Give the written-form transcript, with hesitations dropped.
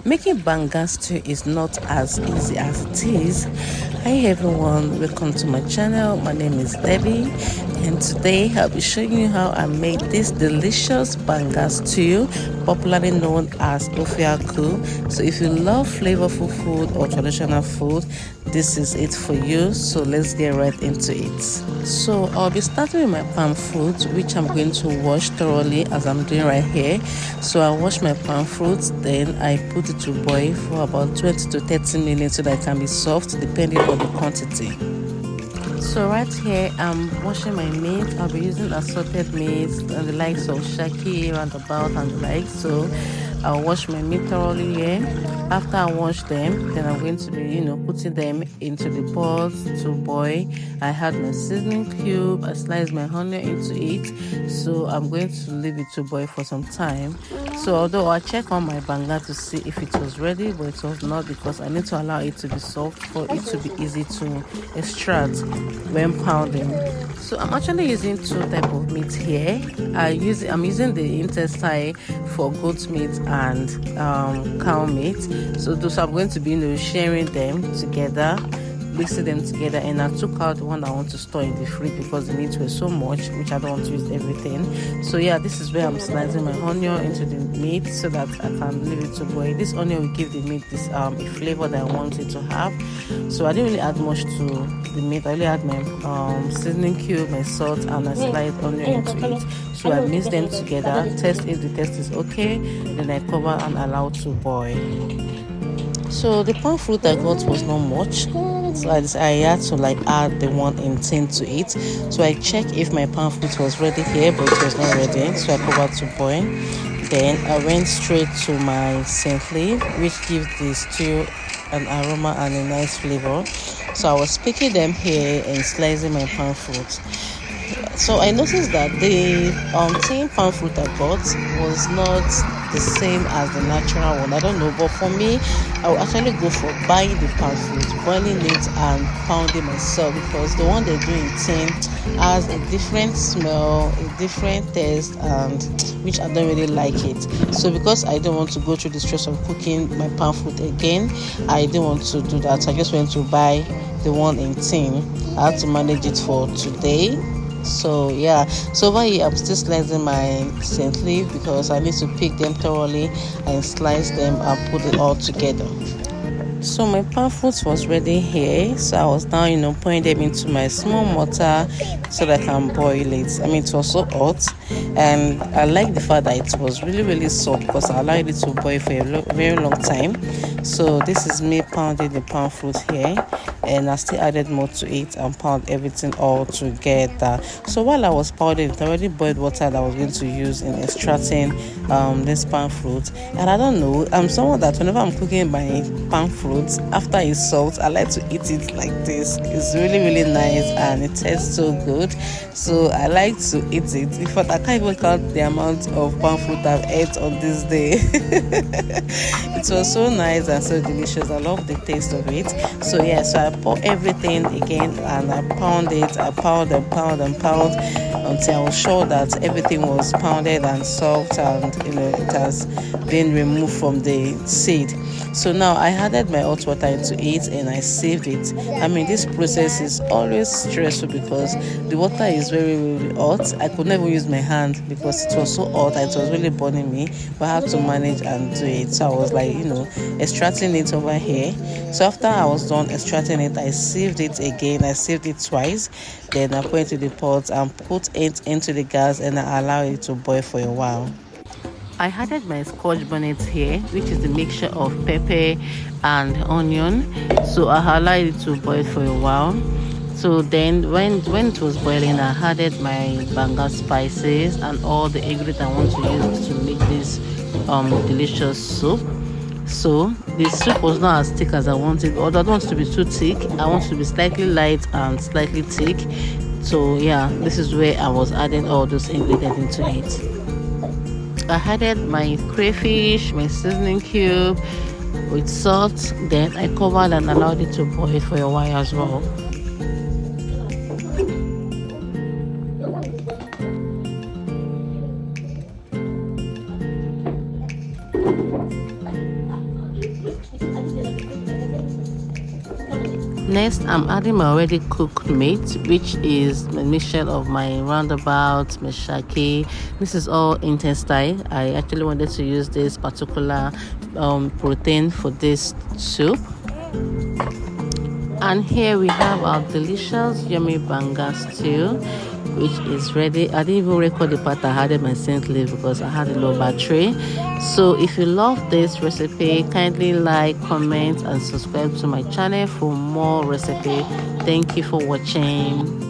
Making banga stew is not as easy as it is. Hi everyone, welcome to my channel. My name is Debbie, and today I'll be showing you how I made this delicious banga stew, popularly known as Ofe Akwu. So if you love flavorful food or traditional food, this is it for you. So let's get right into it. So I'll be starting with my palm fruit, which I'm going to wash thoroughly as I'm doing right here. So I wash my palm fruit, then I put it to boil for about 20 to 30 minutes so that it can be soft depending on the quantity. So right here I'm washing my meat. I'll be using assorted meat and the likes of shaki, roundabout and the like. So I'll wash my meat thoroughly here. After I wash them, then I'm going to be putting them into the pot to boil. I had my seasoning cube, I sliced my onion into it, so I'm going to leave it to boil for some time. So although I check on my banga to see if it was ready, but it was not, because I need to allow it to be soft for it to be easy to extract when pounding. So I'm actually using two types of meat here. I'm using the intestine for goat meat and cow meat. So I'm going to be sharing them together, mixing them together, and I took out the one I want to store in the fridge because the meat was so much, which I don't want to use everything. So yeah, this is where I'm slicing my onion into the meat so that I can leave it to boil. This onion will give the meat this a flavor that I want it to have. So I didn't really add much to the meat. I only add my seasoning cube, my salt, and I sliced onion into it. So I mix them together, test if the taste is okay, then I cover and allow to boil. So the palm fruit I got was not much, so I had to add the one in tin to it. So I checked if my palm fruit was ready here, but it was not ready, so I covered to boil. Then I went straight to my scent leaf, which gives the stew an aroma and a nice flavor. So I was picking them here and slicing my palm fruit. So I noticed that the tin palm fruit I got was not the same as the natural one. I don't know, but for me, I will actually go for buying the palm fruit, boiling it and pounding myself, because the one they do in tin has a different smell, a different taste, and which I don't really like it. So because I don't want to go through the stress of cooking my palm fruit again, I didn't want to do that. I just went to buy the one in tin. I had to manage it for today. So yeah, so over here I'm still slicing my scent leaf because I need to pick them thoroughly and slice them and put it all together. So my palm fruit was ready here, so I was now pouring them into my small mortar so that I can boil it. I mean, it was so hot, and I like the fact that it was really soft because I allowed it to boil for a very long time. So this is me pounding the palm fruit here, and I still added more to it and pound everything all together. So while I was pounding it, I already boiled water that I was going to use in extracting this palm fruit. And I don't know, I'm someone that whenever I'm cooking my palm fruit, after it's soaked, I like to eat it like this. It's really nice and it tastes so good. So I like to eat it. In fact, I can't even count the amount of palm fruit I've ate on this day. It was so nice and so delicious. I love the taste of it. So yeah, so I pour everything again and I pound it. I pound until I was sure that everything was pounded and soft, and it has been removed from the seed. So now I added my hot water into it and I saved it. I mean, this process is always stressful because the water is very hot. I could never use my hand because it was so hot and it was really burning me, but I had to manage and do it. So I was extracting it over here. So after I was done extracting it, I saved it again. I saved it twice. Then I put it into the pot and put it into the gas and I allow it to boil for a while. I added my scotch bonnet here, which is a mixture of pepper and onion. So I allowed it to boil for a while. So then when it was boiling, I added my banga spices and all the ingredients I want to use to make this delicious soup. So the soup was not as thick as I wanted, although I don't want it to be too thick. I want it to be slightly light and slightly thick. So yeah, this is where I was adding all those ingredients into it. I added my crayfish, my seasoning cube with salt. Then I covered and allowed it to boil for a while as well. Next, I'm adding my already cooked meat, which is a mixture of my roundabout, meshaki. This is all intestine. I actually wanted to use this particular protein for this soup. And here we have our delicious yummy banga stew, which is ready. I didn't even record the part I had in my scent leaf because I had a low battery. So if you love this recipe, kindly like, comment and subscribe to my channel for more recipe. Thank you for watching.